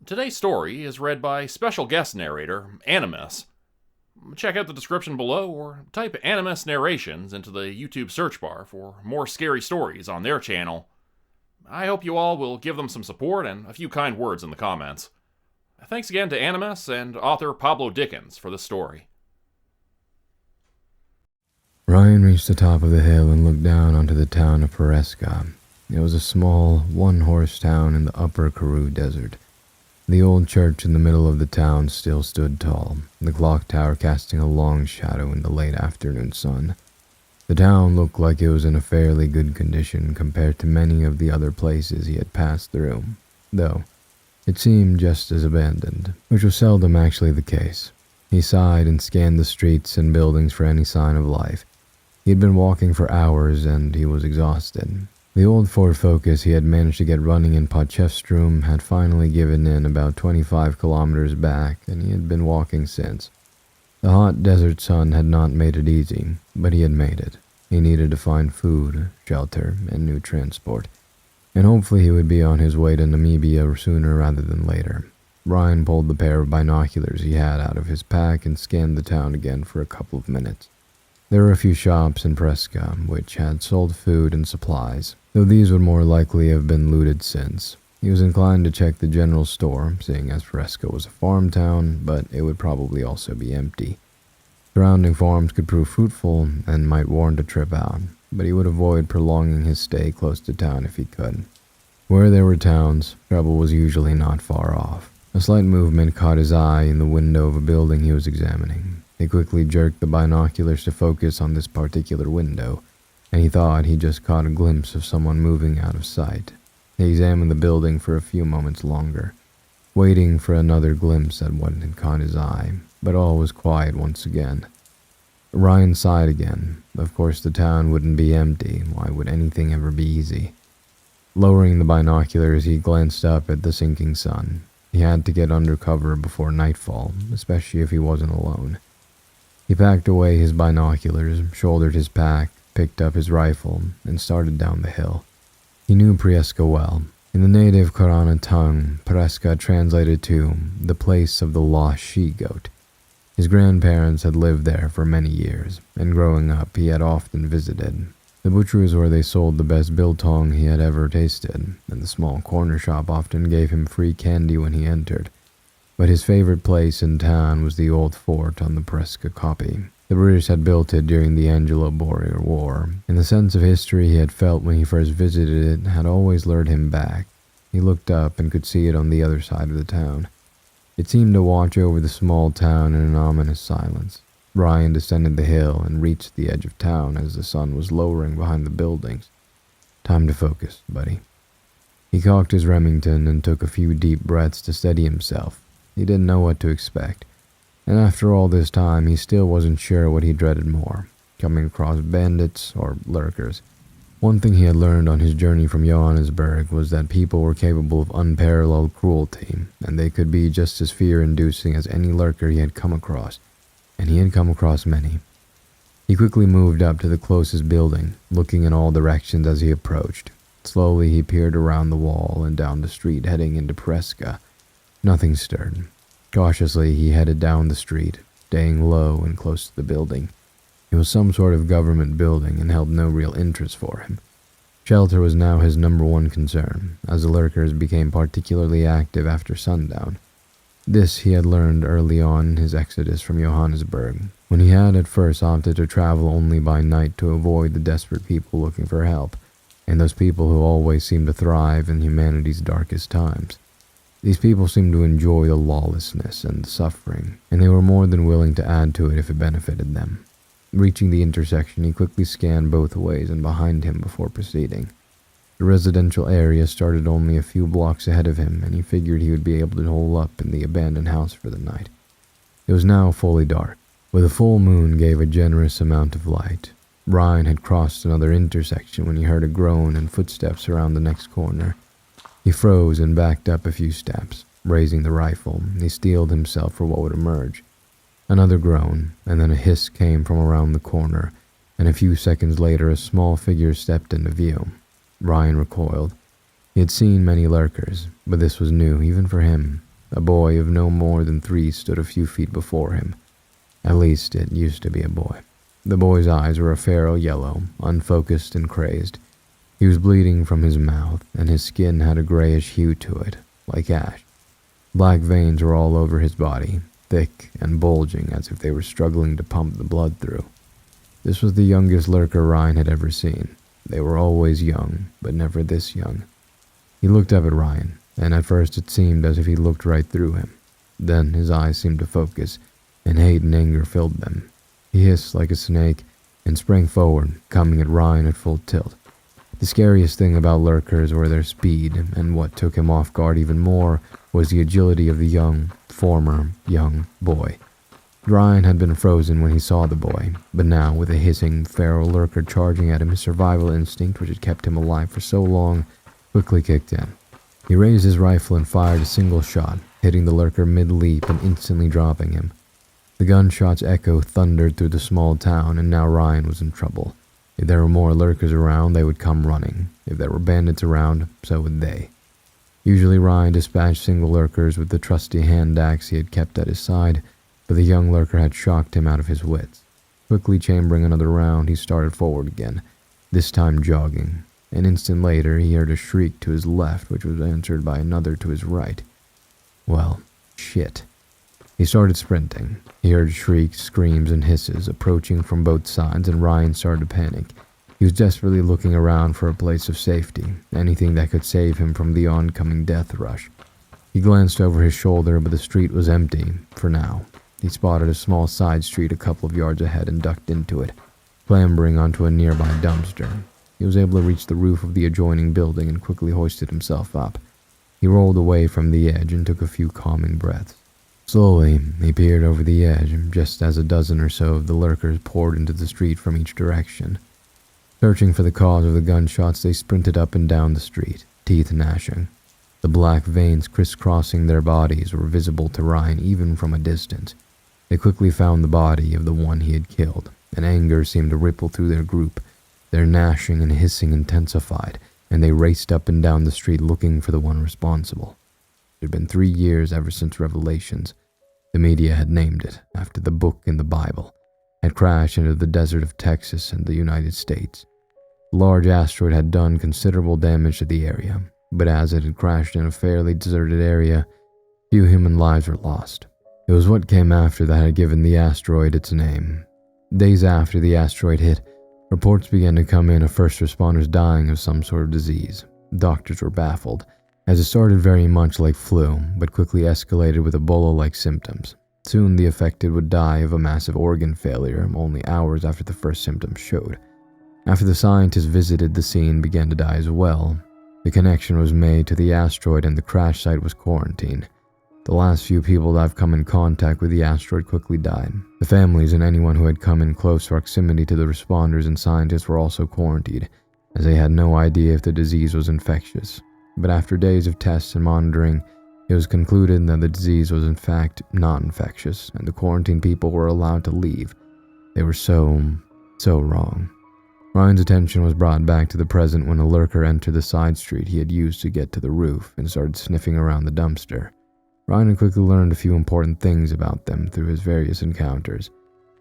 Today's story is read by special guest narrator Animas. Check out the description below or type Animas Narrations into the YouTube search bar for more scary stories on their channel. I hope you all will give them some support and a few kind words in the comments. Thanks again to Animas and author Pablo Dickens for this story. Ryan reached the top of the hill and looked down onto the town of Peresca. It was a small, one-horse town in the upper Karoo Desert. The old church in the middle of the town still stood tall, the clock tower casting a long shadow in the late afternoon sun. The town looked like it was in a fairly good condition compared to many of the other places he had passed through, though it seemed just as abandoned, which was seldom actually the case. He sighed and scanned the streets and buildings for any sign of life. He had been walking for hours and he was exhausted. The old Ford Focus he had managed to get running in Potchefstroom had finally given in about 25 kilometers back, and he had been walking since. The hot desert sun had not made it easy, but he had made it. He needed to find food, shelter, and new transport, and hopefully he would be on his way to Namibia sooner rather than later. Ryan pulled the pair of binoculars he had out of his pack and scanned the town again for a couple of minutes. There were a few shops in Peresca which had sold food and supplies, though these would more likely have been looted since. He was inclined to check the general store, seeing as Peresca was a farm town, but it would probably also be empty. Surrounding farms could prove fruitful and might warrant a trip out, but he would avoid prolonging his stay close to town if he could. Where there were towns, trouble was usually not far off. A slight movement caught his eye in the window of a building he was examining. He quickly jerked the binoculars to focus on this particular window, and he thought he just caught a glimpse of someone moving out of sight. He examined the building for a few moments longer, waiting for another glimpse at what had caught his eye, but all was quiet once again. Ryan sighed again. Of course the town wouldn't be empty. Why would anything ever be easy? Lowering the binoculars, he glanced up at the sinking sun. He had to get under cover before nightfall, especially if he wasn't alone. He packed away his binoculars, shouldered his pack, picked up his rifle, and started down the hill. He knew Peresca well. In the native Korana tongue, Peresca translated to the place of the lost she-goat. His grandparents had lived there for many years, and growing up he had often visited. The butcher was where they sold the best biltong he had ever tasted, and the small corner shop often gave him free candy when he entered. But his favorite place in town was the old fort on the Peresca Kopje. The British had built it during the Anglo-Boer War, and the sense of history he had felt when he first visited it had always lured him back. He looked up and could see it on the other side of the town. It seemed to watch over the small town in an ominous silence. Ryan descended the hill and reached the edge of town as the sun was lowering behind the buildings. Time to focus, buddy. He cocked his Remington and took a few deep breaths to steady himself. He didn't know what to expect, and after all this time he still wasn't sure what he dreaded more, coming across bandits or lurkers. One thing he had learned on his journey from Johannesburg was that people were capable of unparalleled cruelty, and they could be just as fear-inducing as any lurker he had come across, and he had come across many. He quickly moved up to the closest building, looking in all directions as he approached. Slowly he peered around the wall and down the street heading into Peresca. Nothing stirred. Cautiously, he headed down the street, staying low and close to the building. It was some sort of government building and held no real interest for him. Shelter was now his number one concern, as the lurkers became particularly active after sundown. This he had learned early on in his exodus from Johannesburg, when he had at first opted to travel only by night to avoid the desperate people looking for help, and those people who always seem to thrive in humanity's darkest times. These people seemed to enjoy the lawlessness and the suffering, and they were more than willing to add to it if it benefited them. Reaching the intersection, he quickly scanned both ways and behind him before proceeding. The residential area started only a few blocks ahead of him, and he figured he would be able to hole up in the abandoned house for the night. It was now fully dark, where the full moon gave a generous amount of light. Ryan had crossed another intersection when he heard a groan and footsteps around the next corner. He froze and backed up a few steps. Raising the rifle, he steeled himself for what would emerge. Another groan, and then a hiss came from around the corner, and a few seconds later a small figure stepped into view. Ryan recoiled. He had seen many lurkers, but this was new even for him. A boy of no more than 3 stood a few feet before him. At least it used to be a boy. The boy's eyes were a feral yellow, unfocused and crazed. He was bleeding from his mouth, and his skin had a grayish hue to it, like ash. Black veins were all over his body, thick and bulging as if they were struggling to pump the blood through. This was the youngest lurker Ryan had ever seen. They were always young, but never this young. He looked up at Ryan, and at first it seemed as if he looked right through him. Then his eyes seemed to focus, and hate and anger filled them. He hissed like a snake and sprang forward, coming at Ryan at full tilt. The scariest thing about lurkers were their speed, and what took him off guard even more was the agility of the former young boy. Ryan had been frozen when he saw the boy, but now, with a hissing, feral lurker charging at him, his survival instinct, which had kept him alive for so long, quickly kicked in. He raised his rifle and fired a single shot, hitting the lurker mid-leap and instantly dropping him. The gunshot's echo thundered through the small town, and now Ryan was in trouble. If there were more lurkers around, they would come running. If there were bandits around, so would they. Usually Ryan dispatched single lurkers with the trusty hand axe he had kept at his side, but the young lurker had shocked him out of his wits. Quickly chambering another round, he started forward again, this time jogging. An instant later, he heard a shriek to his left, which was answered by another to his right. Well, shit. He started sprinting. He heard shrieks, screams, and hisses approaching from both sides, and Ryan started to panic. He was desperately looking around for a place of safety, anything that could save him from the oncoming death rush. He glanced over his shoulder, but the street was empty, for now. He spotted a small side street a couple of yards ahead and ducked into it, clambering onto a nearby dumpster. He was able to reach the roof of the adjoining building and quickly hoisted himself up. He rolled away from the edge and took a few calming breaths. Slowly, he peered over the edge, just as a dozen or so of the lurkers poured into the street from each direction. Searching for the cause of the gunshots, they sprinted up and down the street, teeth gnashing. The black veins crisscrossing their bodies were visible to Ryan even from a distance. They quickly found the body of the one he had killed, and anger seemed to ripple through their group. Their gnashing and hissing intensified, and they raced up and down the street looking for the one responsible. It had been 3 years ever since Revelations. The media had named it after the book in the Bible, had crashed into the desert of Texas and the United States. The large asteroid had done considerable damage to the area, but as it had crashed in a fairly deserted area, few human lives were lost. It was what came after that had given the asteroid its name. Days after the asteroid hit, reports began to come in of first responders dying of some sort of disease. Doctors were baffled, as it started very much like flu, but quickly escalated with Ebola-like symptoms. Soon the affected would die of a massive organ failure only hours after the first symptoms showed. After the scientists visited the scene began to die as well, the connection was made to the asteroid and the crash site was quarantined. The last few people that have come in contact with the asteroid quickly died. The families and anyone who had come in close proximity to the responders and scientists were also quarantined, as they had no idea if the disease was infectious. But after days of tests and monitoring, it was concluded that the disease was in fact not infectious, and the quarantined people were allowed to leave. They were so wrong. Ryan's attention was brought back to the present when a lurker entered the side street he had used to get to the roof and started sniffing around the dumpster. Ryan had quickly learned a few important things about them through his various encounters.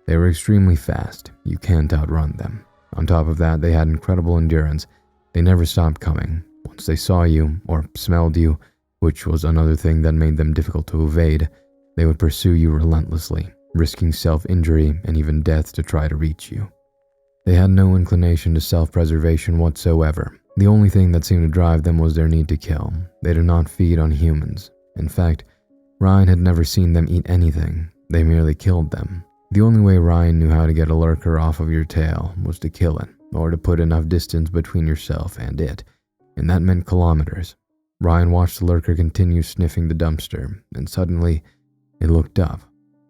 They were extremely fast. You can't outrun them. On top of that, they had incredible endurance. They never stopped coming. Once they saw you, or smelled you, which was another thing that made them difficult to evade, they would pursue you relentlessly, risking self-injury and even death to try to reach you. They had no inclination to self-preservation whatsoever. The only thing that seemed to drive them was their need to kill. They did not feed on humans. In fact, Ryan had never seen them eat anything. They merely killed them. The only way Ryan knew how to get a lurker off of your tail was to kill it, or to put enough distance between yourself and it, and that meant kilometers. Ryan watched the lurker continue sniffing the dumpster, and suddenly, it looked up.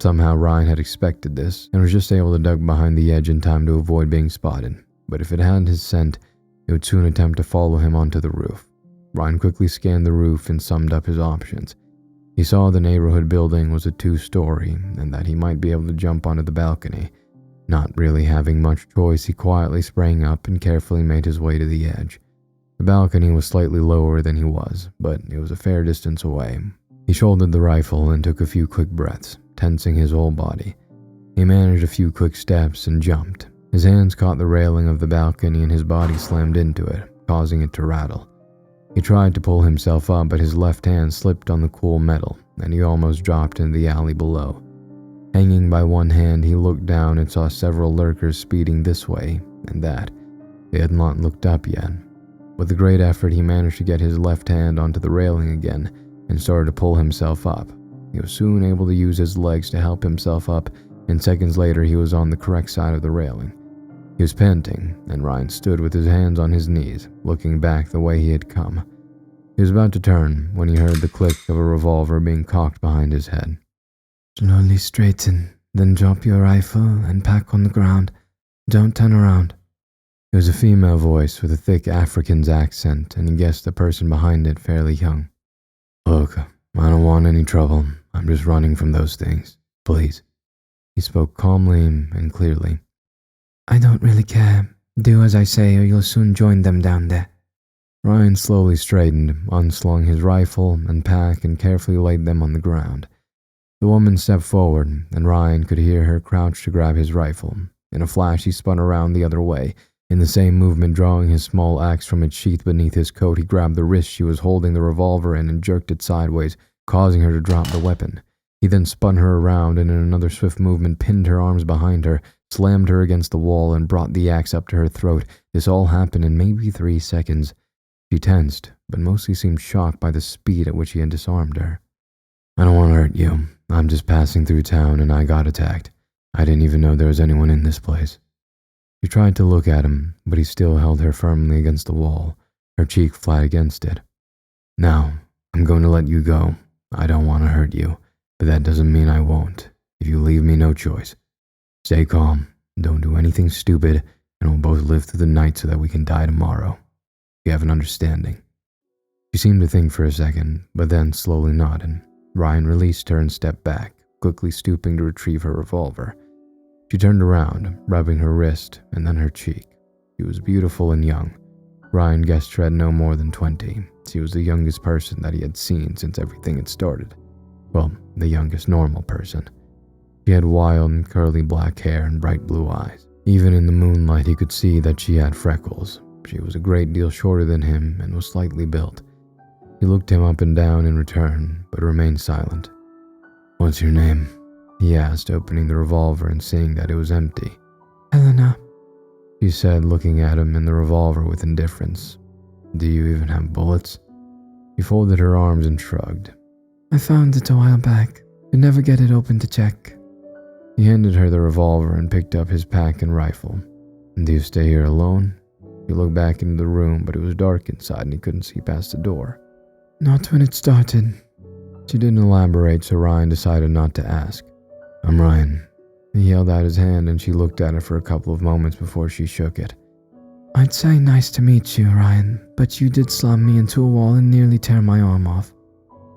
Somehow Ryan had expected this, and was just able to duck behind the edge in time to avoid being spotted, but if it had his scent, it would soon attempt to follow him onto the roof. Ryan quickly scanned the roof and summed up his options. He saw the neighborhood building was a 2-story, and that he might be able to jump onto the balcony. Not really having much choice, he quietly sprang up and carefully made his way to the edge. The balcony was slightly lower than he was, but it was a fair distance away. He shouldered the rifle and took a few quick breaths, tensing his whole body. He managed a few quick steps and jumped. His hands caught the railing of the balcony and his body slammed into it, causing it to rattle. He tried to pull himself up, but his left hand slipped on the cool metal, and he almost dropped into the alley below. Hanging by one hand, he looked down and saw several lurkers speeding this way and that. They had not looked up yet. With a great effort, he managed to get his left hand onto the railing again and started to pull himself up. He was soon able to use his legs to help himself up, and seconds later he was on the correct side of the railing. He was panting, and Ryan stood with his hands on his knees, looking back the way he had come. He was about to turn when he heard the click of a revolver being cocked behind his head. Slowly straighten, then drop your rifle and pack on the ground. Don't turn around. It was a female voice with a thick Afrikaans accent, and he guessed the person behind it fairly young. "Look, I don't want any trouble. I'm just running from those things. Please." He spoke calmly and clearly. I don't really care. Do as I say or you'll soon join them down there. Ryan slowly straightened, unslung his rifle and pack, and carefully laid them on the ground. The woman stepped forward, and Ryan could hear her crouch to grab his rifle. In a flash, he spun around the other way. In the same movement, drawing his small axe from its sheath beneath his coat, he grabbed the wrist she was holding the revolver in and jerked it sideways, causing her to drop the weapon. He then spun her around and in another swift movement pinned her arms behind her, slammed her against the wall, and brought the axe up to her throat. This all happened in maybe 3 seconds. She tensed, but mostly seemed shocked by the speed at which he had disarmed her. "I don't want to hurt you. I'm just passing through town and I got attacked. I didn't even know there was anyone in this place." She tried to look at him, but he still held her firmly against the wall, her cheek flat against it. "Now, I'm going to let you go. I don't want to hurt you, but that doesn't mean I won't, if you leave me no choice. Stay calm, don't do anything stupid, and we'll both live through the night so that we can die tomorrow. You have an understanding." She seemed to think for a second, but then slowly nodded. Ryan released her and stepped back, quickly stooping to retrieve her revolver. She turned around, rubbing her wrist and then her cheek. She was beautiful and young. Ryan guessed she had no more than 20. She was the youngest person that he had seen since everything had started. Well, the youngest normal person. She had wild and curly black hair and bright blue eyes. Even in the moonlight, he could see that she had freckles. She was a great deal shorter than him and was slightly built. He looked him up and down in return, but remained silent. "What's your name?" he asked, opening the revolver and seeing that it was empty. Helena, She said, looking at him and the revolver with indifference. "Do you even have bullets?" He folded her arms and shrugged. I found it a while back. Could never get it open to check. He handed her the revolver and picked up his pack and rifle. "Do you stay here alone?" He looked back into the room, but it was dark inside and he couldn't see past the door. Not when it started. She didn't elaborate, so Ryan decided not to ask. "I'm Ryan." He held out his hand and she looked at it for a couple of moments before she shook it. I'd say nice to meet you, Ryan, but you did slam me into a wall and nearly tear my arm off.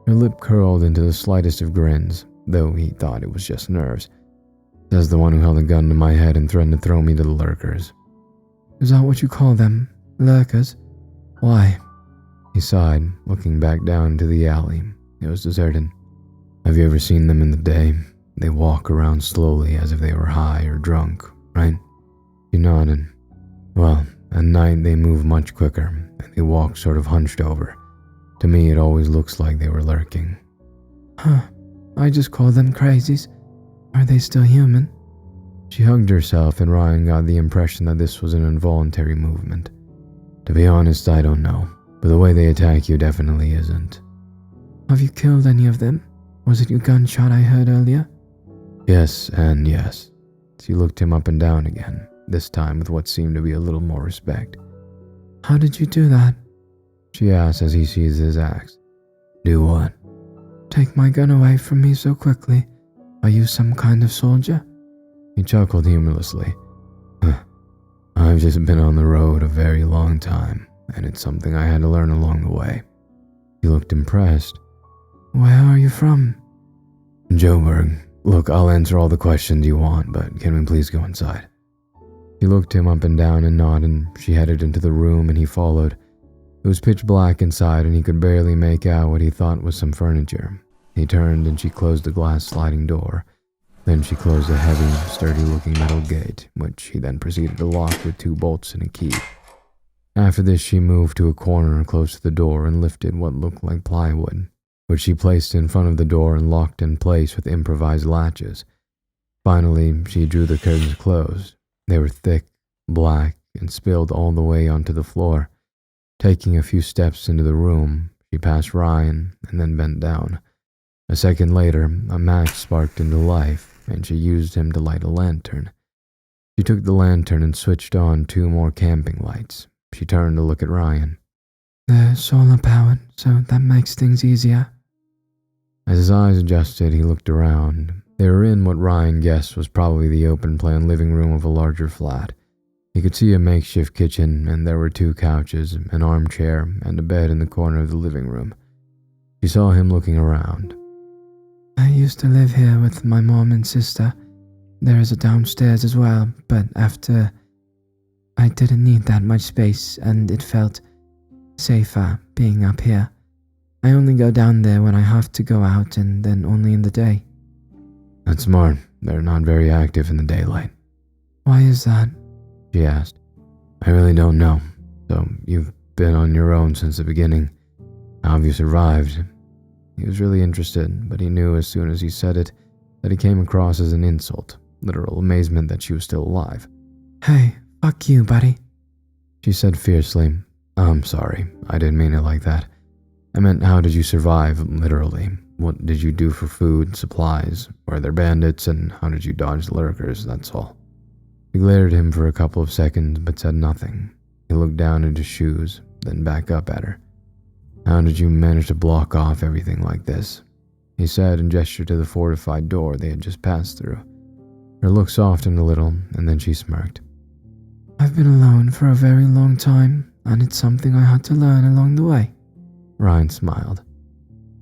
Her lip curled into the slightest of grins, though he thought it was just nerves. "Says the one who held a gun to my head and threatened to throw me to the lurkers." Is that what you call them? Lurkers? Why? He sighed, looking back down into the alley. It was deserted. "Have you ever seen them in the day? They walk around slowly as if they were high or drunk, right?" He nodded. "Well, at night they move much quicker, and they walk sort of hunched over. To me it always looks like they were lurking." Huh. I just call them crazies. Are they still human? She hugged herself, and Ryan got the impression that this was an involuntary movement. "To be honest, I don't know, but the way they attack you definitely isn't." Have you killed any of them? Was it your gunshot I heard earlier? "Yes and yes." She looked him up and down again, this time with what seemed to be a little more respect. How did you do that? She asked as he seized his axe. "Do what?" Take my gun away from me so quickly. Are you some kind of soldier? He chuckled humorlessly. "I've just been on the road a very long time, and it's something I had to learn along the way." He looked impressed. Where are you from? "Joburg. Look, I'll answer all the questions you want, but can we please go inside?" He looked him up and down and nodded. She headed into the room and he followed. It was pitch black inside and he could barely make out what he thought was some furniture. He turned and she closed the glass sliding door. Then she closed a heavy, sturdy-looking metal gate, which he then proceeded to lock with 2 bolts and a key. After this, she moved to a corner close to the door and lifted what looked like plywood, which she placed in front of the door and locked in place with improvised latches. Finally, she drew the curtains closed. They were thick, black, and spilled all the way onto the floor. Taking a few steps into the room, she passed Ryan and then bent down. A second later, a match sparked into life, and she used him to light a lantern. She took the lantern and switched on 2 more camping lights. She turned to look at Ryan. They're solar powered, so that makes things easier. As his eyes adjusted, he looked around. They were in what Ryan guessed was probably the open-plan living room of a larger flat. He could see a makeshift kitchen, and there were 2 couches, an armchair, and a bed in the corner of the living room. She saw him looking around. I used to live here with my mom and sister. There is a downstairs as well, but after I didn't need that much space and it felt safer being up here. I only go down there when I have to go out and then only in the day. That's smart. They're not very active in the daylight. Why is that? She asked. I really don't know. So you've been on your own since the beginning. How have you survived? He was really interested, but he knew as soon as he said it that he came across as an insult, literal amazement that she was still alive. Hey, fuck you, buddy, she said fiercely. I'm sorry, I didn't mean it like that. I meant, how did you survive, literally? What did you do for food, supplies? Were there bandits, and how did you dodge the lurkers, that's all. He glared at him for a couple of seconds, but said nothing. He looked down at his shoes, then back up at her. How did you manage to block off everything like this? He said and gestured to the fortified door they had just passed through. Her look softened a little, and then she smirked. I've been alone for a very long time, and it's something I had to learn along the way. Ryan smiled.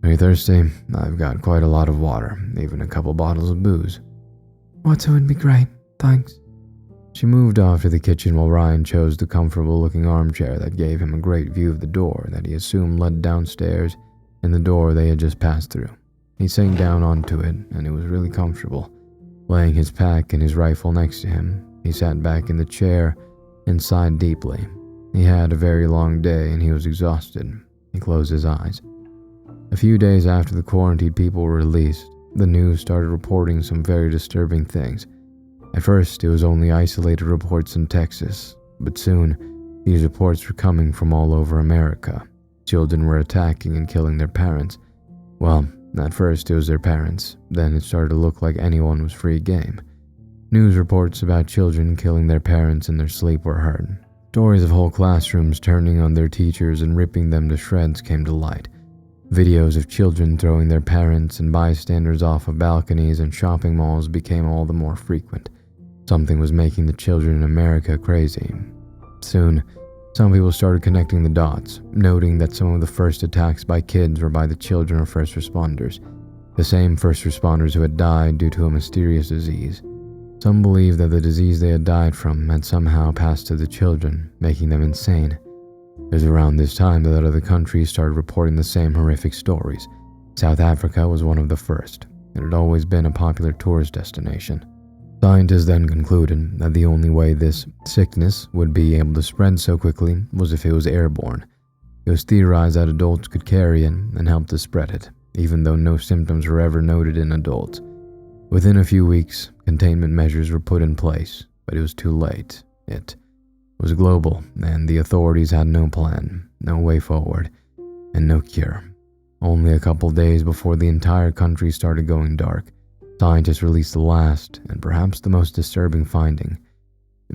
Are you thirsty? I've got quite a lot of water, even a couple bottles of booze. Water would be great, thanks. She moved off to the kitchen while Ryan chose the comfortable-looking armchair that gave him a great view of the door that he assumed led downstairs and the door they had just passed through. He sank down onto it, and it was really comfortable. Laying his pack and his rifle next to him, he sat back in the chair and sighed deeply. He had a very long day, and he was exhausted. He closed his eyes. A few days after the quarantined people were released, the news started reporting some very disturbing things. At first, it was only isolated reports in Texas, but soon, these reports were coming from all over America. Children were attacking and killing their parents. Well, at first it was their parents, then it started to look like anyone was free game. News reports about children killing their parents in their sleep were heard. Stories of whole classrooms turning on their teachers and ripping them to shreds came to light. Videos of children throwing their parents and bystanders off of balconies and shopping malls became all the more frequent. Something was making the children in America crazy. Soon, some people started connecting the dots, noting that some of the first attacks by kids were by the children of first responders, the same first responders who had died due to a mysterious disease. Some believed that the disease they had died from had somehow passed to the children, making them insane. It was around this time that other countries started reporting the same horrific stories. South Africa was one of the first. It had always been a popular tourist destination. Scientists then concluded that the only way this sickness would be able to spread so quickly was if it was airborne. It was theorized that adults could carry it and help to spread it, even though no symptoms were ever noted in adults. Within a few weeks, containment measures were put in place, but it was too late. It was global, and the authorities had no plan, no way forward, and no cure. Only a couple days before the entire country started going dark, scientists released the last, and perhaps the most disturbing finding.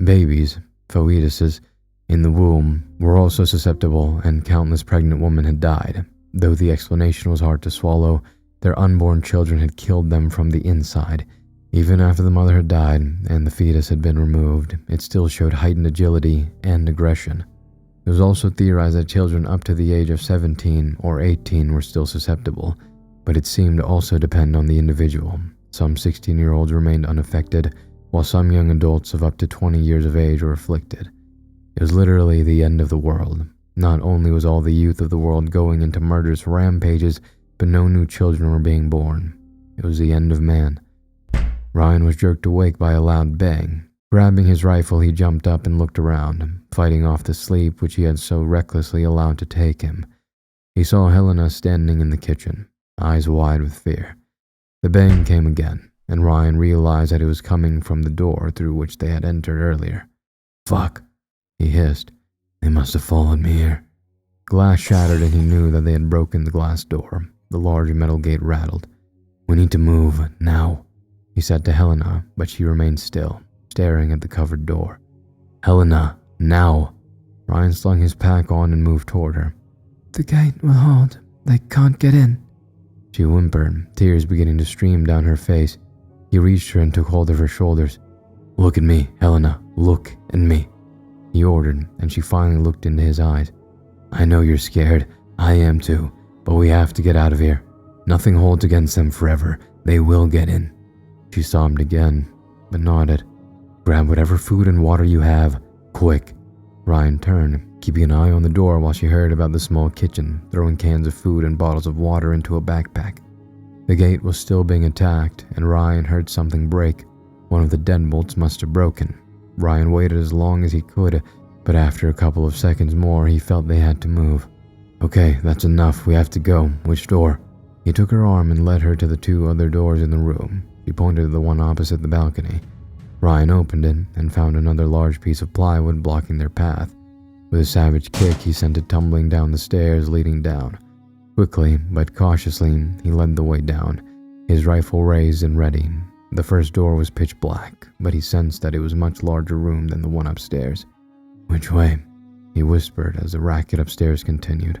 Babies, fetuses, in the womb were also susceptible, and countless pregnant women had died. Though the explanation was hard to swallow, their unborn children had killed them from the inside. Even after the mother had died and the fetus had been removed, it still showed heightened agility and aggression. It was also theorized that children up to the age of 17 or 18 were still susceptible, but it seemed to also depend on the individual. Some 16-year-olds remained unaffected, while some young adults of up to 20 years of age were afflicted. It was literally the end of the world. Not only was all the youth of the world going into murderous rampages, but no new children were being born. It was the end of man. Ryan was jerked awake by a loud bang. Grabbing his rifle, he jumped up and looked around, fighting off the sleep which he had so recklessly allowed to take him. He saw Helena standing in the kitchen, eyes wide with fear. The bang came again, and Ryan realized that it was coming from the door through which they had entered earlier. "Fuck," he hissed. "They must have followed me here." Glass shattered and he knew that they had broken the glass door. The large metal gate rattled. "We need to move, now," he said to Helena, but she remained still, staring at the covered door. "Helena, now!" Ryan slung his pack on and moved toward her. "The gate will hold. They can't get in," she whimpered, tears beginning to stream down her face. He reached her and took hold of her shoulders. "Look at me, Helena, look at me," he ordered, and she finally looked into his eyes. "I know you're scared, I am too, but we have to get out of here. Nothing holds against them forever. They will get in." She sobbed again, but nodded. "Grab whatever food and water you have, quick." Ryan turned, keeping an eye on the door while she hurried about the small kitchen, throwing cans of food and bottles of water into a backpack. The gate was still being attacked, and Ryan heard something break. One of the deadbolts must have broken. Ryan waited as long as he could, but after a couple of seconds more, he felt they had to move. "Okay, that's enough. We have to go. Which door?" He took her arm and led her to the two other doors in the room. He pointed to the one opposite the balcony. Ryan opened it and found another large piece of plywood blocking their path. With a savage kick, he sent it tumbling down the stairs leading down. Quickly, but cautiously, he led the way down, his rifle raised and ready. The first door was pitch black, but he sensed that it was a much larger room than the one upstairs. "Which way?" he whispered as the racket upstairs continued.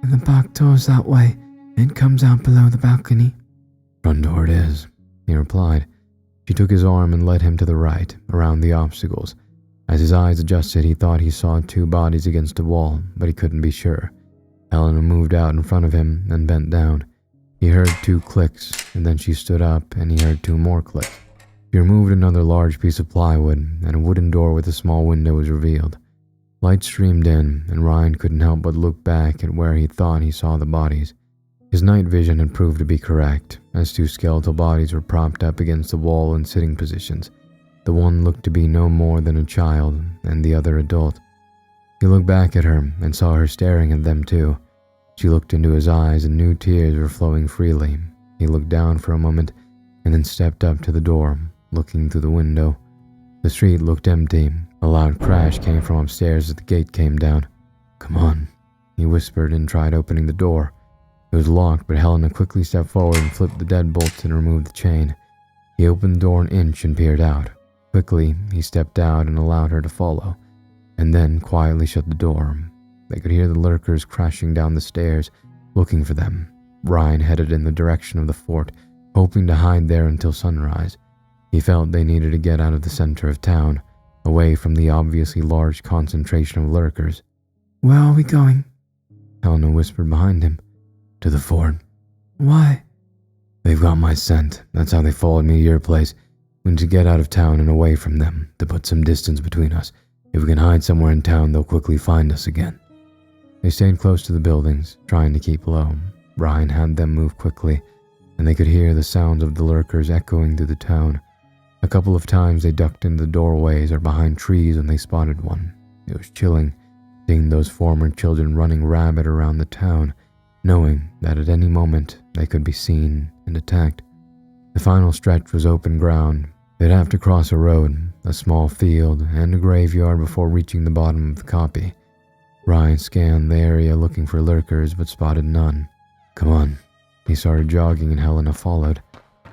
"The back door's that way. It comes out below the balcony." "Front door it is," he replied. She took his arm and led him to the right, around the obstacles. As his eyes adjusted, he thought he saw two bodies against a wall, but he couldn't be sure. Helena moved out in front of him and bent down. He heard two clicks, and then she stood up and he heard two more clicks. She removed another large piece of plywood, and a wooden door with a small window was revealed. Light streamed in, and Ryan couldn't help but look back at where he thought he saw the bodies. His night vision had proved to be correct, as two skeletal bodies were propped up against the wall in sitting positions. The one looked to be no more than a child, and the other adult. He looked back at her and saw her staring at them too. She looked into his eyes and new tears were flowing freely. He looked down for a moment and then stepped up to the door, looking through the window. The street looked empty. A loud crash came from upstairs as the gate came down. "Come on," he whispered and tried opening the door. It was locked, but Helena quickly stepped forward and flipped the deadbolts and removed the chain. He opened the door an inch and peered out. Quickly, he stepped out and allowed her to follow, and then quietly shut the door. They could hear the lurkers crashing down the stairs, looking for them. Ryan headed in the direction of the fort, hoping to hide there until sunrise. He felt they needed to get out of the center of town, away from the obviously large concentration of lurkers. "Where are we going?" Helena whispered behind him. "To the fort." "Why?" "They've got my scent. That's how they followed me to your place. We need to get out of town and away from them, to put some distance between us. If we can hide somewhere in town, they'll quickly find us again." They stayed close to the buildings, trying to keep low. Ryan had them move quickly, and they could hear the sounds of the lurkers echoing through the town. A couple of times they ducked into the doorways or behind trees when they spotted one. It was chilling, seeing those former children running rabbit around the town, knowing that at any moment they could be seen and attacked. The final stretch was open ground. They'd have to cross a road, a small field, and a graveyard before reaching the bottom of the copy. Ryan scanned the area looking for lurkers, but spotted none. "Come on." He started jogging and Helena followed.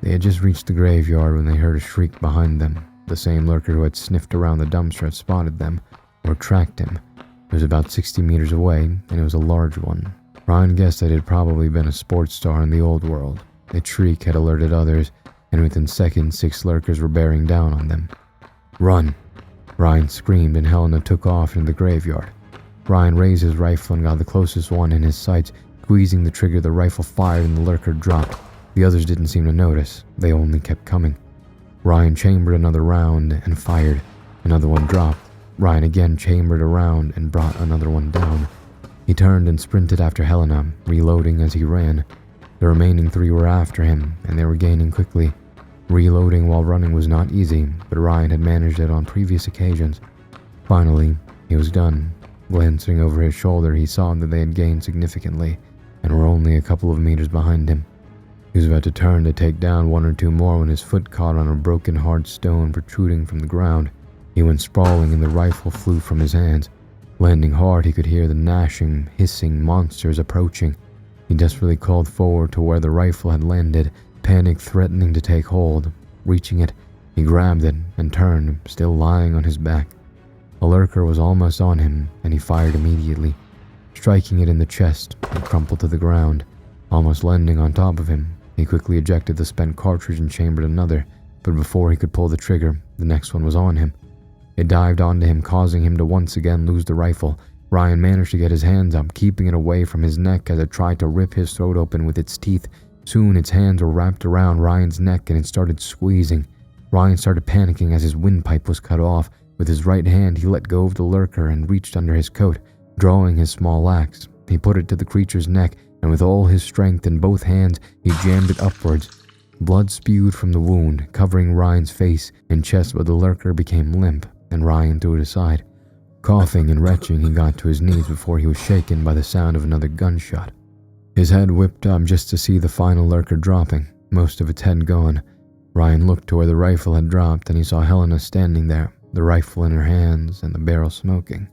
They had just reached the graveyard when they heard a shriek behind them. The same lurker who had sniffed around the dumpster had spotted them, or tracked him. It was about 60 meters away, and it was a large one. Ryan guessed that it had probably been a sports star in the old world. Its shriek had alerted others, and within seconds 6 lurkers were bearing down on them. "Run!" Ryan screamed, and Helena took off into the graveyard. Ryan raised his rifle and got the closest one in his sights. Squeezing the trigger, the rifle fired and the lurker dropped. The others didn't seem to notice. They only kept coming. Ryan chambered another round and fired. Another one dropped. Ryan again chambered a round and brought another one down. He turned and sprinted after Helena, reloading as he ran. The remaining 3 were after him, and they were gaining quickly. Reloading while running was not easy, but Ryan had managed it on previous occasions. Finally, he was done. Glancing over his shoulder, he saw that they had gained significantly, and were only a couple of meters behind him. He was about to turn to take down 1 or 2 more when his foot caught on a broken hard stone protruding from the ground. He went sprawling and the rifle flew from his hands. Landing hard, he could hear the gnashing, hissing monsters approaching. He desperately called forward to where the rifle had landed, panic threatening to take hold. Reaching it, he grabbed it and turned, still lying on his back. A lurker was almost on him, and he fired immediately. Striking it in the chest, it crumpled to the ground. Almost landing on top of him, he quickly ejected the spent cartridge and chambered another, but before he could pull the trigger, the next one was on him. It dived onto him, causing him to once again lose the rifle. Ryan managed to get his hands up, keeping it away from his neck as it tried to rip his throat open with its teeth. Soon its hands were wrapped around Ryan's neck and it started squeezing. Ryan started panicking as his windpipe was cut off. With his right hand, he let go of the lurker and reached under his coat. Drawing his small axe, he put it to the creature's neck, and with all his strength in both hands, he jammed it upwards. Blood spewed from the wound, covering Ryan's face and chest, but the lurker became limp, and Ryan threw it aside. Coughing and retching, he got to his knees before he was shaken by the sound of another gunshot. His head whipped up just to see the final lurker dropping, most of its head gone. Ryan looked to where the rifle had dropped, and he saw Helena standing there, the rifle in her hands and the barrel smoking.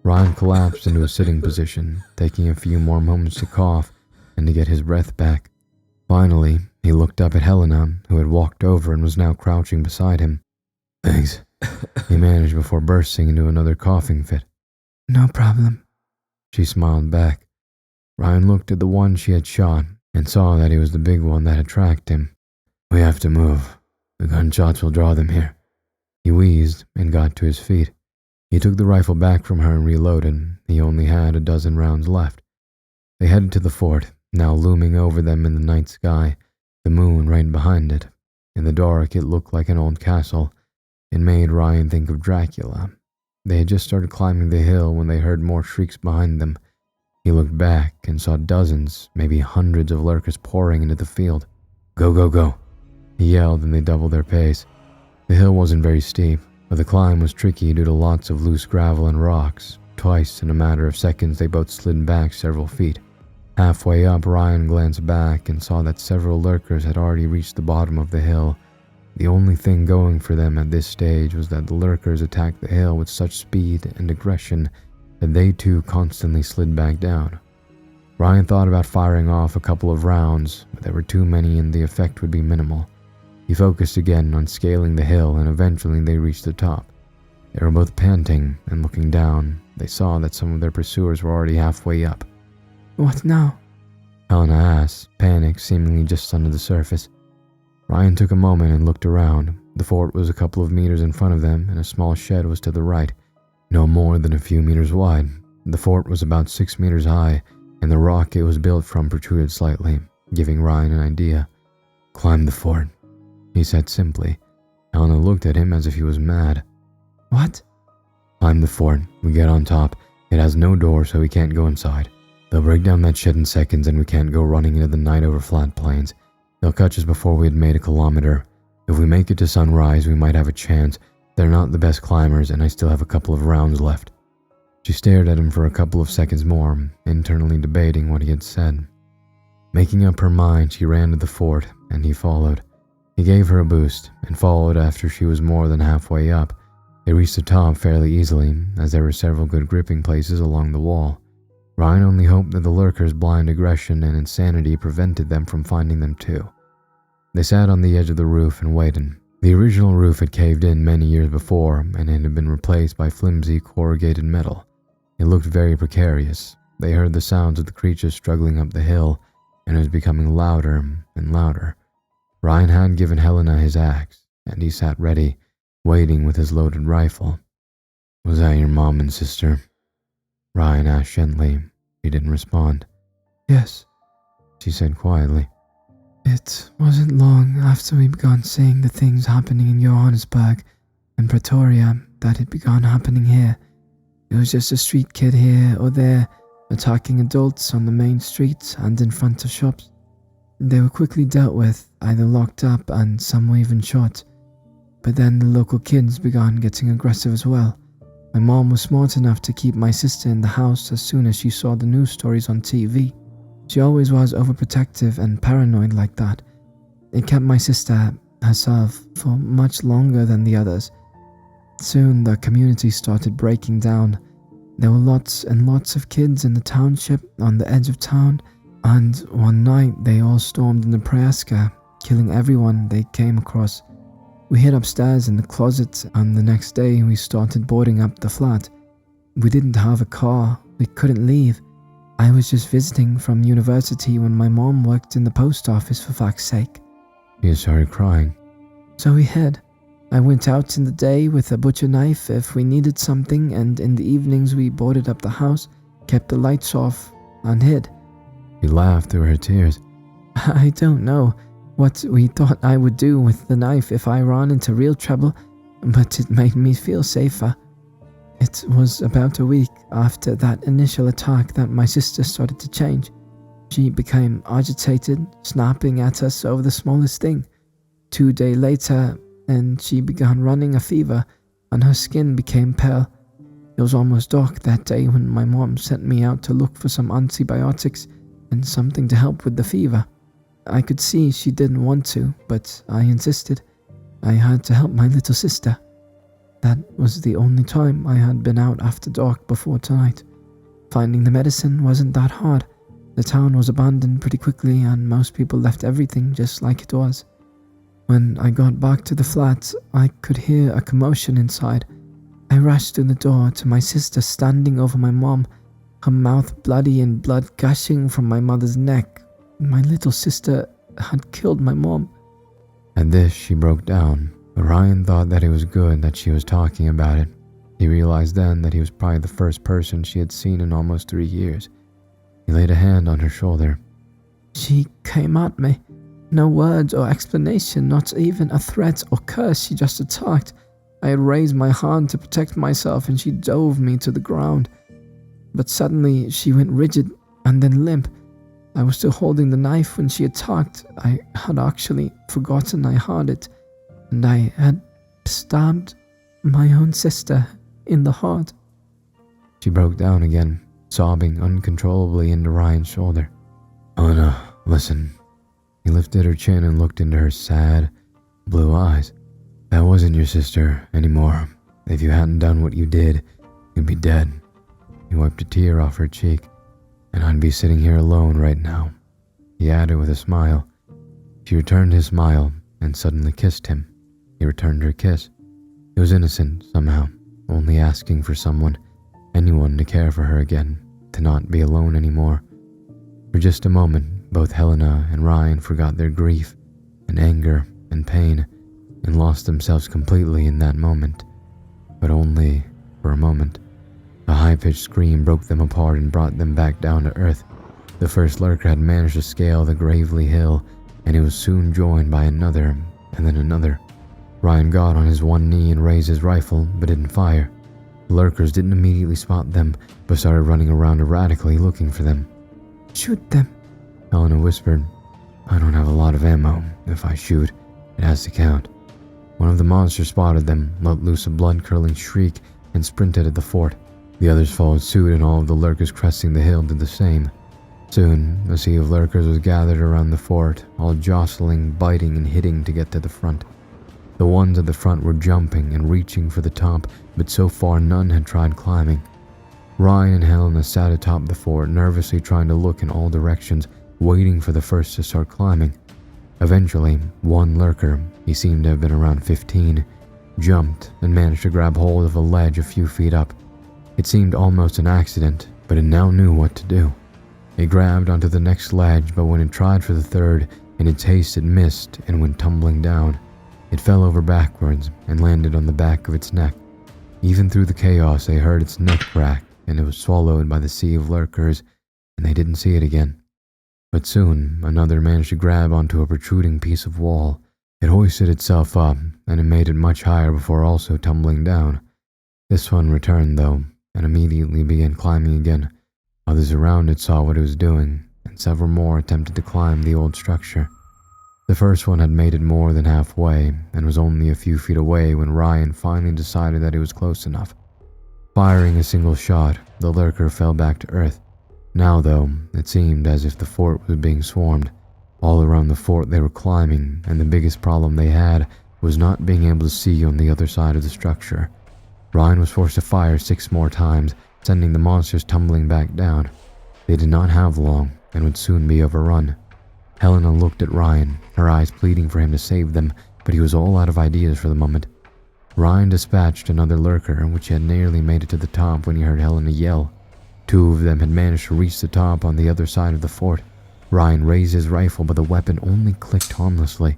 Ryan collapsed into a sitting position, taking a few more moments to cough and to get his breath back. Finally, he looked up at Helena, who had walked over and was now crouching beside him. "Thanks," he managed before bursting into another coughing fit. "No problem," she smiled back. Ryan looked at the one she had shot and saw that he was the big one that had tracked him. "We have to move. The gunshots will draw them here." He wheezed and got to his feet. He took the rifle back from her and reloaded. He only had a dozen rounds left. They headed to the fort, now looming over them in the night sky, the moon right behind it. In the dark, it looked like an old castle. It made Ryan think of Dracula. They had just started climbing the hill when they heard more shrieks behind them. He looked back and saw dozens, maybe hundreds of lurkers pouring into the field. "Go, go, go," he yelled, and they doubled their pace. The hill wasn't very steep, but the climb was tricky due to lots of loose gravel and rocks. Twice, in a matter of seconds, they both slid back several feet. Halfway up, Ryan glanced back and saw that several lurkers had already reached the bottom of the hill. The only thing going for them at this stage was that the lurkers attacked the hill with such speed and aggression that they too constantly slid back down. Ryan thought about firing off a couple of rounds, but there were too many and the effect would be minimal. He focused again on scaling the hill, and eventually they reached the top. They were both panting, and looking down, they saw that some of their pursuers were already halfway up. "What now?" Helena asked, panic seemingly just under the surface. Ryan took a moment and looked around. The fort was a couple of meters in front of them, and a small shed was to the right, no more than a few meters wide. The fort was about 6 meters high, and the rock it was built from protruded slightly, giving Ryan an idea. "Climb the fort," he said simply. Helena looked at him as if he was mad. "What?" "Climb the fort. We get on top. It has no door, so we can't go inside. They'll break down that shed in seconds, and we can't go running into the night over flat plains. They'll catch us before we had made a kilometer. If we make it to sunrise, we might have a chance. They're not the best climbers, and I still have a couple of rounds left." She stared at him for a couple of seconds more, internally debating what he had said. Making up her mind, she ran to the fort, and he followed. He gave her a boost, and followed after she was more than halfway up. They reached the top fairly easily, as there were several good gripping places along the wall. Ryan only hoped that the lurkers' blind aggression and insanity prevented them from finding them too. They sat on the edge of the roof and waited. The original roof had caved in many years before, and it had been replaced by flimsy corrugated metal. It looked very precarious. They heard the sounds of the creatures struggling up the hill, and it was becoming louder and louder. Ryan had given Helena his axe, and he sat ready, waiting with his loaded rifle. "Was that your mom and sister?" Ryan asked gently. She didn't respond. "Yes," she said quietly. "It wasn't long after we began seeing the things happening in Johannesburg and Pretoria that it began happening here. It was just a street kid here or there attacking adults on the main streets and in front of shops. They were quickly dealt with, either locked up and some were even shot. But then the local kids began getting aggressive as well. My mom was smart enough to keep my sister in the house as soon as she saw the news stories on TV. She always was overprotective and paranoid like that. It kept my sister herself for much longer than the others. Soon the community started breaking down. There were lots and lots of kids in the township on the edge of town, and one night they all stormed into Peresca, killing everyone they came across. We hid upstairs in the closet, and the next day we started boarding up the flat. We didn't have a car, we couldn't leave. I was just visiting from university when my mom worked in the post office, for fuck's sake. She started crying. So we hid. I went out in the day with a butcher knife if we needed something, and in the evenings we boarded up the house, kept the lights off, and hid. She laughed through her tears. I don't know what we thought I would do with the knife if I ran into real trouble, but it made me feel safer. It was about a week after that initial attack that my sister started to change. She became agitated, snapping at us over the smallest thing. 2 days later, and she began running a fever, and her skin became pale. It was almost dark that day when my mom sent me out to look for some antibiotics and something to help with the fever. I could see she didn't want to, but I insisted. I had to help my little sister. That was the only time I had been out after dark before tonight. Finding the medicine wasn't that hard. The town was abandoned pretty quickly and most people left everything just like it was. When I got back to the flat, I could hear a commotion inside. I rushed through the door to my sister standing over my mom, her mouth bloody and blood gushing from my mother's neck. My little sister had killed my mom. At this, she broke down, but Ryan thought that it was good that she was talking about it. He realized then that he was probably the first person she had seen in almost 3 years. He laid a hand on her shoulder. She came at me. No words or explanation, not even a threat or curse, she just attacked. I had raised my hand to protect myself and she dove me to the ground. But suddenly she went rigid and then limp. I was still holding the knife when she attacked. I had actually forgotten I had it, and I had stabbed my own sister in the heart. She broke down again, sobbing uncontrollably into Ryan's shoulder. Helena, listen. He lifted her chin and looked into her sad, blue eyes. That wasn't your sister anymore. If you hadn't done what you did, you'd be dead. He wiped a tear off her cheek. And I'd be sitting here alone right now, he added with a smile. She returned his smile and suddenly kissed him. He returned her kiss. It was innocent somehow, only asking for someone, anyone to care for her again, to not be alone anymore. For just a moment, both Helena and Ryan forgot their grief and anger and pain and lost themselves completely in that moment. But only for a moment. A high-pitched scream broke them apart and brought them back down to earth. The first lurker had managed to scale the Gravely Hill, and he was soon joined by another, and then another. Ryan got on his one knee and raised his rifle, but didn't fire. The lurkers didn't immediately spot them, but started running around erratically looking for them. Shoot them, Helena whispered. I don't have a lot of ammo. If I shoot, it has to count. One of the monsters spotted them, let loose a blood-curdling shriek, and sprinted at the fort. The others followed suit, and all of the lurkers cresting the hill did the same. Soon, a sea of lurkers was gathered around the fort, all jostling, biting, and hitting to get to the front. The ones at the front were jumping and reaching for the top, but so far none had tried climbing. Ryan and Helena sat atop the fort, nervously trying to look in all directions, waiting for the first to start climbing. Eventually, one lurker, he seemed to have been around 15, jumped and managed to grab hold of a ledge a few feet up. It seemed almost an accident, but it now knew what to do. It grabbed onto the next ledge, but when it tried for the third, in its haste it missed and went tumbling down. It fell over backwards and landed on the back of its neck. Even through the chaos, they heard its neck crack, and it was swallowed by the sea of lurkers, and they didn't see it again. But soon, another managed to grab onto a protruding piece of wall. It hoisted itself up, and it made it much higher before also tumbling down. This one returned, though, and immediately began climbing again. Others around it saw what it was doing, and and several more attempted to climb the old structure. The first one had made it more than halfway and was only a few feet away when Ryan finally decided that he was close enough. Firing a single shot, the lurker fell back to earth. Now, though, it seemed as if the fort was being swarmed. All around the fort they were climbing, and the biggest problem they had was not being able to see on the other side of the structure. Ryan was forced to fire 6 more times, sending the monsters tumbling back down. They did not have long, and would soon be overrun. Helena looked at Ryan, her eyes pleading for him to save them, but he was all out of ideas for the moment. Ryan dispatched another lurker, which had nearly made it to the top when he heard Helena yell. 2 of them had managed to reach the top on the other side of the fort. Ryan raised his rifle, but the weapon only clicked harmlessly.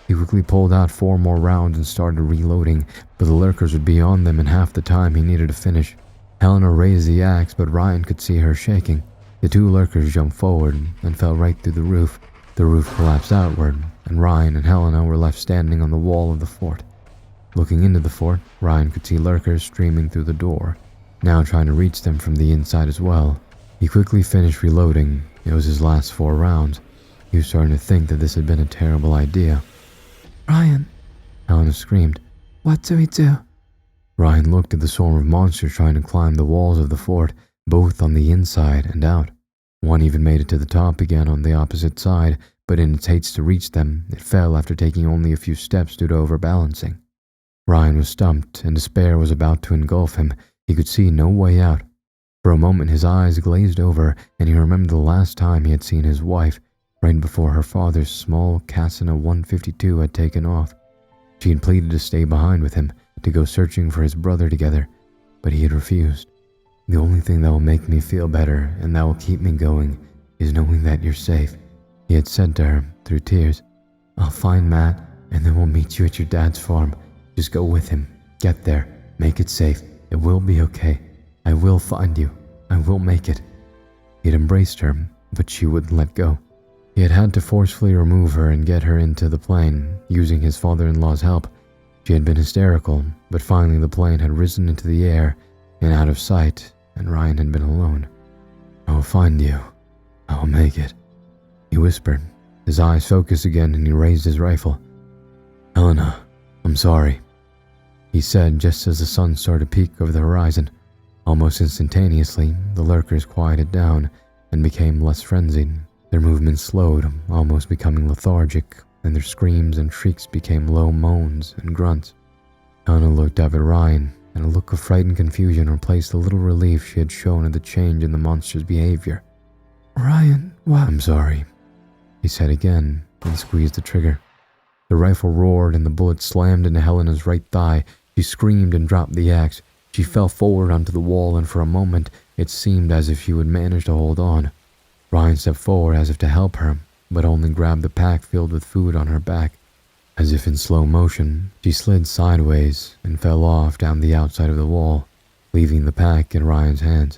He quickly pulled out 4 more rounds and started reloading, but the lurkers would be on them in half the time he needed to finish. Helena raised the axe, but Ryan could see her shaking. The 2 lurkers jumped forward and fell right through the roof. The roof collapsed outward, and Ryan and Helena were left standing on the wall of the fort. Looking into the fort, Ryan could see lurkers streaming through the door, now trying to reach them from the inside as well. He quickly finished reloading. It was his last 4 rounds. He was starting to think that this had been a terrible idea. Ryan, Helena screamed. what do we do? Ryan looked at the swarm of monsters trying to climb the walls of the fort, both on the inside and out. One even made it to the top again on the opposite side, but in its haste to reach them, it fell after taking only a few steps due to overbalancing. Ryan was stumped, and despair was about to engulf him. He could see no way out. For a moment his eyes glazed over, and he remembered the last time he had seen his wife, right before her father's small Cassina 152 had taken off. She had pleaded to stay behind with him, to go searching for his brother together, but he had refused. The only thing that will make me feel better and that will keep me going is knowing that you're safe, he had said to her through tears. I'll find Matt, and then we'll meet you at your dad's farm. Just go with him. Get there. Make it safe. It will be okay. I will find you. I will make it. He had embraced her, but she wouldn't let go. He had had to forcefully remove her and get her into the plane, using his father-in-law's help. She had been hysterical, but finally the plane had risen into the air and out of sight, and Ryan had been alone. I will find you. I will make it, he whispered. His eyes focused again and he raised his rifle. Helena, I'm sorry, he said just as the sun started to peek over the horizon. Almost instantaneously, the lurkers quieted down and became less frenzied. Their movements slowed, almost becoming lethargic, and their screams and shrieks became low moans and grunts. Helena looked up at Ryan, and a look of frightened confusion replaced the little relief she had shown at the change in the monster's behavior. Ryan, what? I'm sorry, he said again, and squeezed the trigger. The rifle roared and the bullet slammed into Helena's right thigh. She screamed and dropped the axe. She fell forward onto the wall, and for a moment it seemed as if she would manage to hold on. Ryan stepped forward as if to help her, but only grabbed the pack filled with food on her back. As if in slow motion, she slid sideways and fell off down the outside of the wall, leaving the pack in Ryan's hands.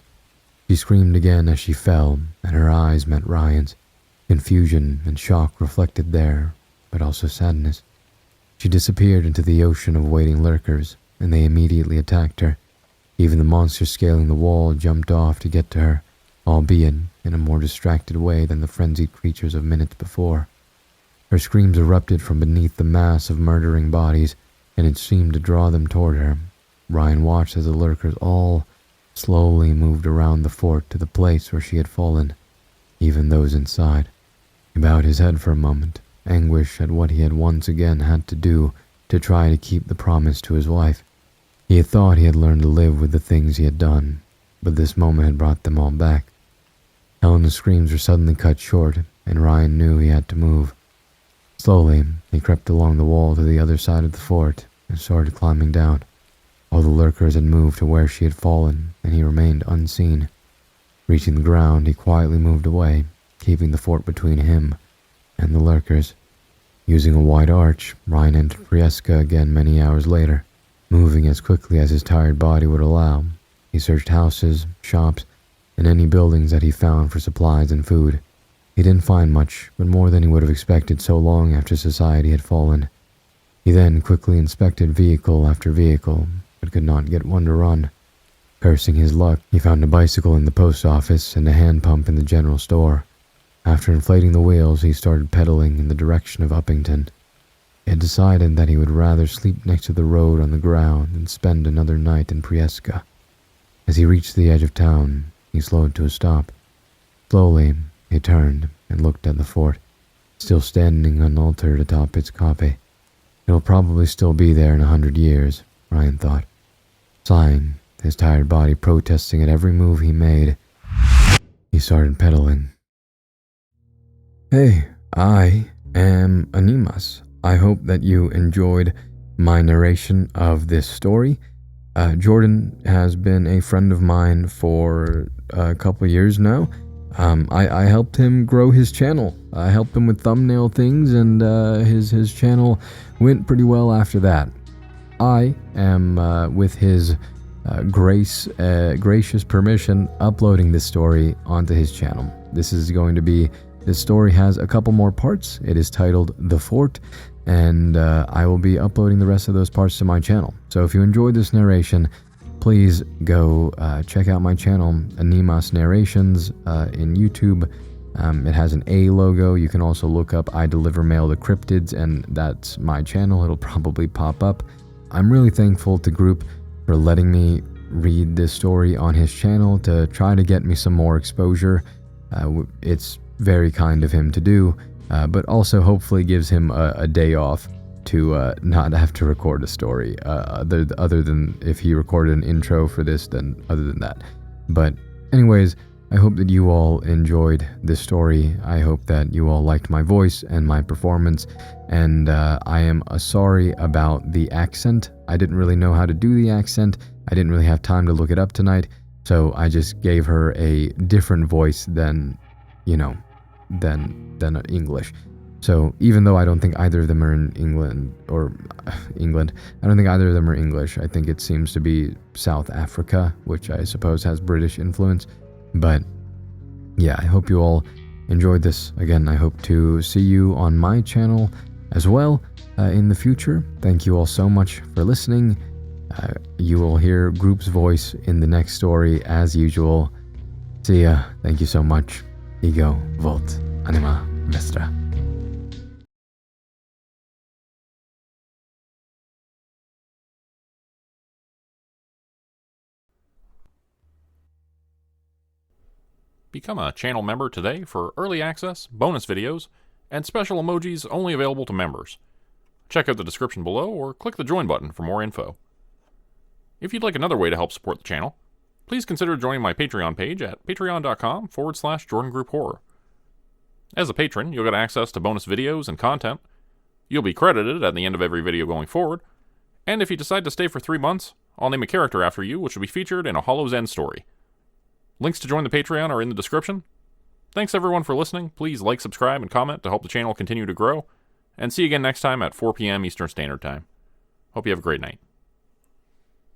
She screamed again as she fell, and her eyes met Ryan's. Confusion and shock reflected there, but also sadness. She disappeared into the ocean of waiting lurkers, and they immediately attacked her. Even the monsters scaling the wall jumped off to get to her, albeit in a more distracted way than the frenzied creatures of minutes before. Her screams erupted from beneath the mass of murdering bodies, and it seemed to draw them toward her. Ryan watched as the lurkers all slowly moved around the fort to the place where she had fallen, even those inside. He bowed his head for a moment, anguish at what he had once again had to do to try to keep the promise to his wife. He had thought he had learned to live with the things he had done, but this moment had brought them all back. Helena's screams were suddenly cut short, and Ryan knew he had to move. Slowly, he crept along the wall to the other side of the fort and started climbing down. All the lurkers had moved to where she had fallen, and he remained unseen. Reaching the ground, he quietly moved away, keeping the fort between him and the lurkers. Using a wide arch, Ryan entered Peresca again many hours later, moving as quickly as his tired body would allow. He searched houses, shops, and any buildings that he found for supplies and food. He didn't find much, but more than he would have expected so long after society had fallen. He then quickly inspected vehicle after vehicle, but could not get one to run. Cursing his luck, he found a bicycle in the post office and a hand pump in the general store. After inflating the wheels, he started pedaling in the direction of Uppington. He had decided that he would rather sleep next to the road on the ground than spend another night in Peresca. As he reached the edge of town, he slowed to a stop. Slowly, he turned and looked at the fort, still standing unaltered atop its copy. It'll probably still be there in 100 years, Ryan thought. Sighing, his tired body protesting at every move he made, he started pedaling. Hey, I am Animas. I hope that you enjoyed my narration of this story. Jordan has been a friend of mine for a couple of years now. I helped him grow his channel. I helped him with thumbnail things, and his channel went pretty well after that. I am, with his gracious permission, uploading this story onto his channel. This story has a couple more parts. It is titled The Fort, and I will be uploading the rest of those parts to my channel. So if you enjoyed this narration, please go check out my channel, Animas Narrations, in YouTube. It has an A logo. You can also look up I Deliver Mail to Cryptids, and that's my channel. It'll probably pop up. I'm really thankful to Group for letting me read this story on his channel to try to get me some more exposure. It's very kind of him to do, but also hopefully gives him a day off to not have to record a story, other than if he recorded an intro for this, then other than that. But anyways, I hope that you all enjoyed this story. I hope that you all liked my voice and my performance, and I am sorry about the accent. I didn't really know how to do the accent. I didn't really have time to look it up tonight, so I just gave her a different voice than English. So even though I don't think either of them are in England, I don't think either of them are English. I think it seems to be South Africa, which I suppose has British influence. But yeah, I hope you all enjoyed this. Again, I hope to see you on my channel as well in the future. Thank you all so much for listening. You will hear Group's voice in the next story as usual. See ya. Thank you so much. Ego Volt Anima Vestra. Become a channel member today for early access, bonus videos, and special emojis only available to members. Check out the description below or click the join button for more info. If you'd like another way to help support the channel, please consider joining my Patreon page at patreon.com/Jordan Group Horror. As a patron, you'll get access to bonus videos and content. You'll be credited at the end of every video going forward, and if you decide to stay for 3 months, I'll name a character after you which will be featured in a Hollow's End story. Links to join the Patreon are in the description. Thanks everyone for listening. Please like, subscribe, and comment to help the channel continue to grow, and see you again next time at 4 p.m. Eastern Standard Time. Hope you have a great night.